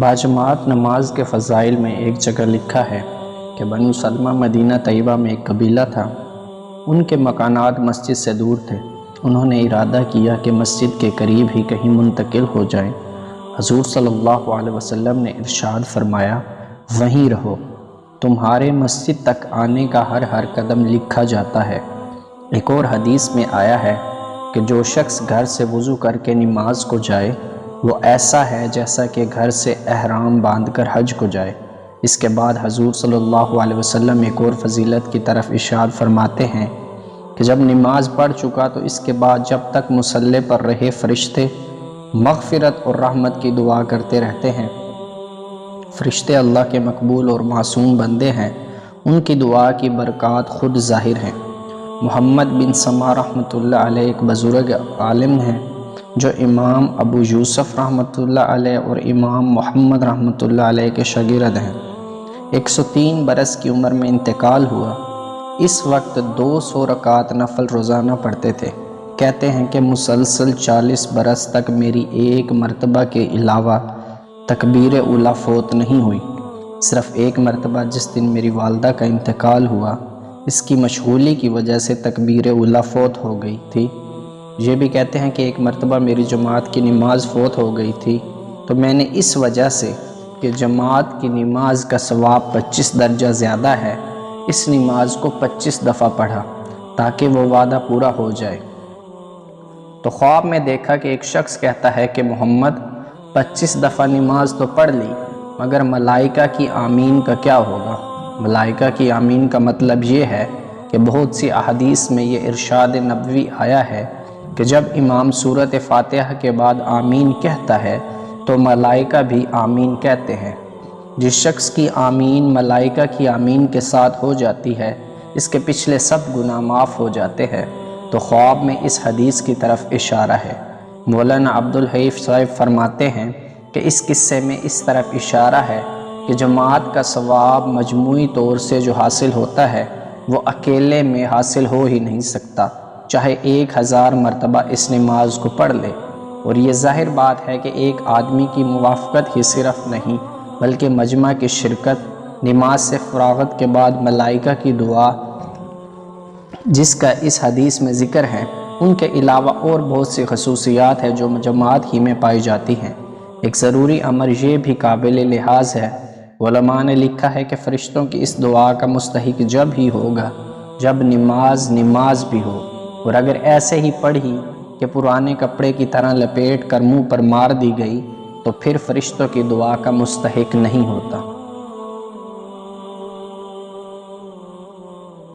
باجماعت نماز کے فضائل میں ایک جگہ لکھا ہے کہ بنو سلمہ مدینہ طیبہ میں ایک قبیلہ تھا۔ ان کے مکانات مسجد سے دور تھے۔ انہوں نے ارادہ کیا کہ مسجد کے قریب ہی کہیں منتقل ہو جائیں۔ حضور صلی اللہ علیہ وسلم نے ارشاد فرمایا، وہیں رہو، تمہارے مسجد تک آنے کا ہر قدم لکھا جاتا ہے۔ ایک اور حدیث میں آیا ہے کہ جو شخص گھر سے وضو کر کے نماز کو جائے وہ ایسا ہے جیسا کہ گھر سے احرام باندھ کر حج کو جائے۔ اس کے بعد حضور صلی اللہ علیہ وسلم ایک اور فضیلت کی طرف ارشاد فرماتے ہیں کہ جب نماز پڑھ چکا تو اس کے بعد جب تک مصلی پر رہے فرشتے مغفرت اور رحمت کی دعا کرتے رہتے ہیں۔ فرشتے اللہ کے مقبول اور معصوم بندے ہیں، ان کی دعا کی برکات خود ظاہر ہیں۔ محمد بن سما رحمۃ اللہ علیہ ایک بزرگ عالم ہیں جو امام ابو یوسف رحمۃ اللہ علیہ اور امام محمد رحمۃ اللہ علیہ کے شاگرد ہیں۔ 103 برس کی عمر میں انتقال ہوا۔ اس وقت 200 رکعت نفل روزانہ پڑھتے تھے۔ کہتے ہیں کہ مسلسل 40 برس تک میری ایک مرتبہ کے علاوہ تکبیر اولیٰ فوت نہیں ہوئی۔ صرف ایک مرتبہ جس دن میری والدہ کا انتقال ہوا، اس کی مشغولی کی وجہ سے تکبیر اولیٰ فوت ہو گئی تھی۔ یہ بھی کہتے ہیں کہ ایک مرتبہ میری جماعت کی نماز فوت ہو گئی تھی تو میں نے اس وجہ سے کہ جماعت کی نماز کا ثواب 25 درجہ زیادہ ہے، اس نماز کو 25 دفعہ پڑھا تاکہ وہ وعدہ پورا ہو جائے۔ تو خواب میں دیکھا کہ ایک شخص کہتا ہے کہ محمد 25 دفعہ نماز تو پڑھ لی، مگر ملائکہ کی آمین کا کیا ہوگا؟ ملائکہ کی آمین کا مطلب یہ ہے کہ بہت سی احادیث میں یہ ارشاد نبوی آیا ہے کہ جب امام سورۃ فاتحہ کے بعد آمین کہتا ہے تو ملائکہ بھی آمین کہتے ہیں۔ جس شخص کی آمین ملائکہ کی آمین کے ساتھ ہو جاتی ہے، اس کے پچھلے سب گناہ معاف ہو جاتے ہیں۔ تو خواب میں اس حدیث کی طرف اشارہ ہے۔ مولانا عبدالحی صاحب فرماتے ہیں کہ اس قصے میں اس طرف اشارہ ہے کہ جماعت کا ثواب مجموعی طور سے جو حاصل ہوتا ہے وہ اکیلے میں حاصل ہو ہی نہیں سکتا، چاہے 1000 مرتبہ اس نماز کو پڑھ لے۔ اور یہ ظاہر بات ہے کہ ایک آدمی کی موافقت ہی صرف نہیں بلکہ مجمع کی شرکت، نماز سے فراغت کے بعد ملائکہ کی دعا جس کا اس حدیث میں ذکر ہے، ان کے علاوہ اور بہت سی خصوصیات ہیں جو جماعت ہی میں پائی جاتی ہیں۔ ایک ضروری امر یہ بھی قابل لحاظ ہے، علماء نے لکھا ہے کہ فرشتوں کی اس دعا کا مستحق جب ہی ہوگا جب نماز بھی ہو، اور اگر ایسے ہی پڑھی کہ پرانے کپڑے کی طرح لپیٹ کر منہ پر مار دی گئی تو پھر فرشتوں کی دعا کا مستحق نہیں ہوتا۔